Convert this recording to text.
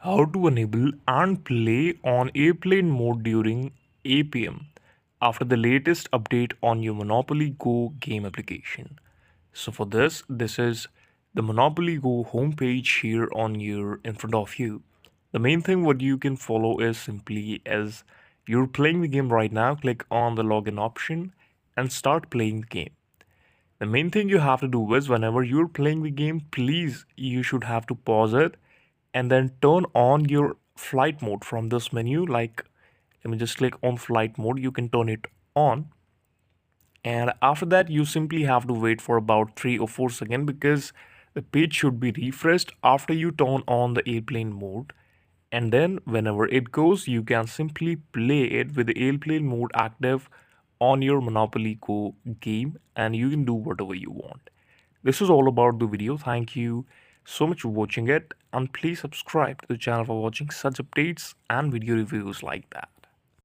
How to enable and play on airplane mode during APM after the latest update on your Monopoly Go game application. So for this is the Monopoly Go homepage here on your in front of you. The main thing what you can follow is simply as you're playing the game right now, click on the login option and start playing the game. The main thing you have to do is whenever you're playing the game, please you should have to pause it and then turn on your flight mode from this menu. Like, let me just click on flight mode, you can turn it on, and after that you simply have to wait for about 3 or 4 seconds because the page should be refreshed after you turn on the airplane mode. And then whenever it goes, you can simply play it with the airplane mode active on your Monopoly Go game, and you can do whatever you want. This is all about the video. Thank you so much for watching it, and please subscribe to the channel for watching such updates and video reviews like that.